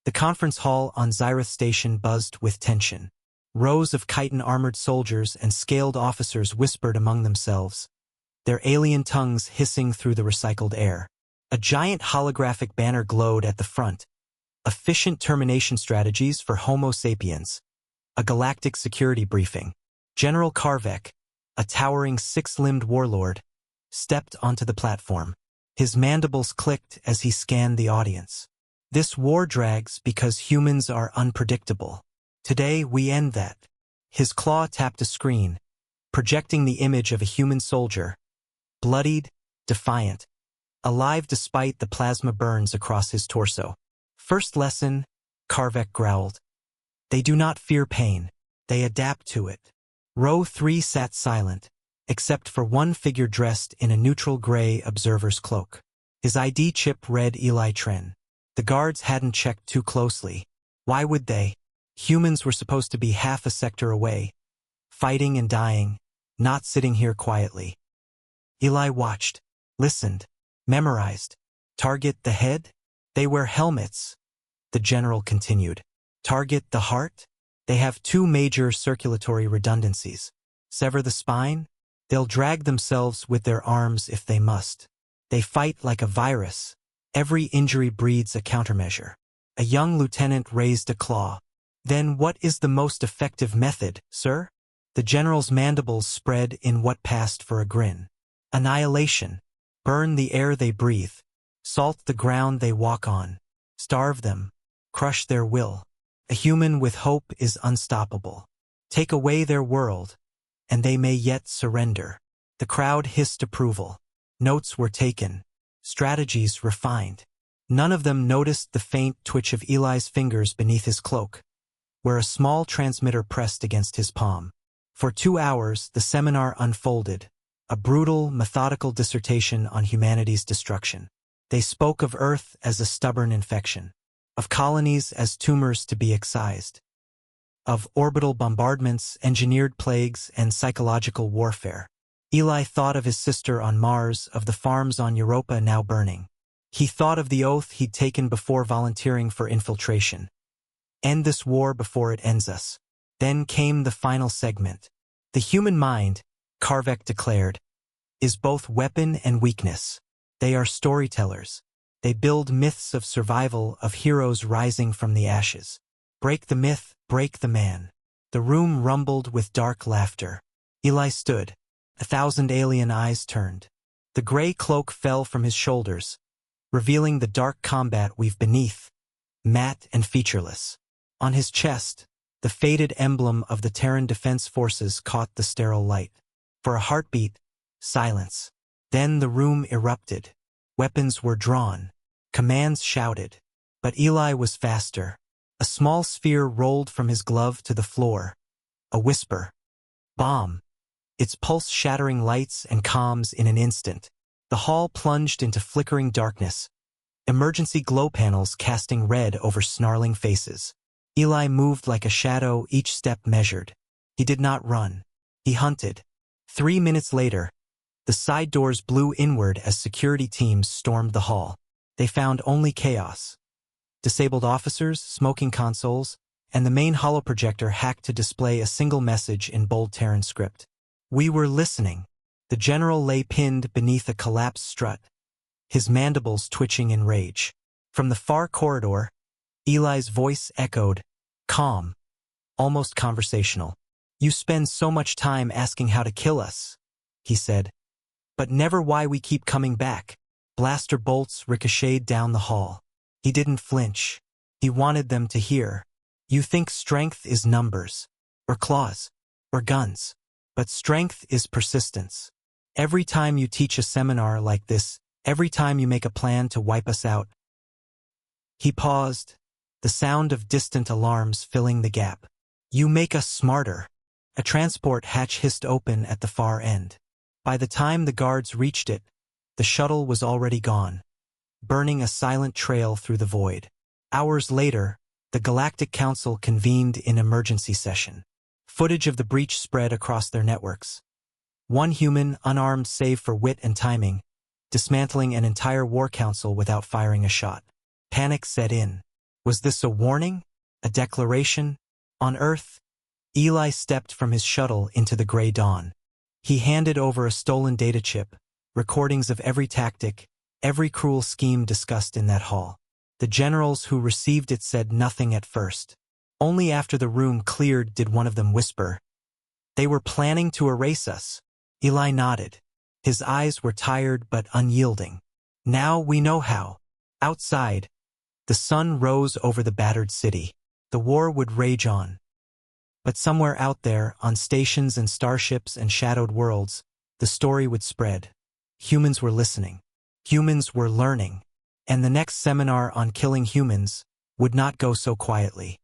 The conference hall on Xyrath Station buzzed with tension. Rows of chitin-armored soldiers and scaled officers whispered among themselves, their alien tongues hissing through the recycled air. A giant holographic banner glowed at the front. Efficient termination strategies for Homo sapiens. A galactic security briefing. General Karvek, a towering six-limbed warlord, stepped onto the platform. His mandibles clicked as he scanned the audience. This war drags because humans are unpredictable. Today we end that. His claw tapped a screen, projecting the image of a human soldier, bloodied, defiant, alive despite the plasma burns across his torso. First lesson, Karvek growled. They do not fear pain, they adapt to it. Row 3 sat silent, except for one figure dressed in a neutral gray observer's cloak. His ID chip read Eli Tren. The guards hadn't checked too closely. Why would they? Humans were supposed to be half a sector away, fighting and dying, not sitting here quietly. Eli watched, listened, memorized. Target the head? They wear helmets. The general continued. Target the heart? They have two major circulatory redundancies. Sever the spine? They'll drag themselves with their arms if they must. They fight like a virus. Every injury breeds a countermeasure. A young lieutenant raised a claw. Then what is the most effective method, sir? The general's mandibles spread in what passed for a grin. Annihilation. Burn the air they breathe. Salt the ground they walk on. Starve them. Crush their will. A human with hope is unstoppable. Take away their world, and they may yet surrender. The crowd hissed approval. Notes were taken. Strategies refined. None of them noticed the faint twitch of Eli's fingers beneath his cloak, where a small transmitter pressed against his palm. For 2 hours, the seminar unfolded, a brutal, methodical dissertation on humanity's destruction. They spoke of Earth as a stubborn infection, of colonies as tumors to be excised, of orbital bombardments, engineered plagues, and psychological warfare. Eli thought of his sister on Mars, of the farms on Europa now burning. He thought of the oath he'd taken before volunteering for infiltration. End this war before it ends us. Then came the final segment. The human mind, Karvek declared, is both weapon and weakness. They are storytellers. They build myths of survival, of heroes rising from the ashes. Break the myth, break the man. The room rumbled with dark laughter. Eli stood. 1,000 alien eyes turned. The gray cloak fell from his shoulders, revealing the dark combat weave beneath, matte and featureless. On his chest, the faded emblem of the Terran Defense Forces caught the sterile light. For a heartbeat, silence. Then the room erupted. Weapons were drawn. Commands shouted. But Eli was faster. A small sphere rolled from his glove to the floor. A whisper. Bomb. Its pulse-shattering lights and comms in an instant. The hall plunged into flickering darkness, emergency glow panels casting red over snarling faces. Eli moved like a shadow, each step measured. He did not run. He hunted. 3 minutes later, the side doors blew inward as security teams stormed the hall. They found only chaos. Disabled officers, smoking consoles, and the main holoprojector hacked to display a single message in bold Terran script. We were listening. The general lay pinned beneath a collapsed strut, his mandibles twitching in rage. From the far corridor, Eli's voice echoed, calm, almost conversational. You spend so much time asking how to kill us, he said, but never why we keep coming back. Blaster bolts ricocheted down the hall. He didn't flinch. He wanted them to hear. You think strength is numbers, or claws, or guns. But strength is persistence. Every time you teach a seminar like this, every time you make a plan to wipe us out. He paused, the sound of distant alarms filling the gap. You make us smarter. A transport hatch hissed open at the far end. By the time the guards reached it, the shuttle was already gone, burning a silent trail through the void. Hours later, the Galactic Council convened in emergency session. Footage of the breach spread across their networks. One human, unarmed save for wit and timing, dismantling an entire war council without firing a shot. Panic set in. Was this a warning? A declaration? On Earth, Eli stepped from his shuttle into the gray dawn. He handed over a stolen data chip, recordings of every tactic, every cruel scheme discussed in that hall. The generals who received it said nothing at first. Only after the room cleared did one of them whisper, "They were planning to erase us." Eli nodded. His eyes were tired but unyielding. "Now we know how." Outside, the sun rose over the battered city. The war would rage on. But somewhere out there, on stations and starships and shadowed worlds, the story would spread. Humans were listening. Humans were learning. And the next seminar on killing humans would not go so quietly.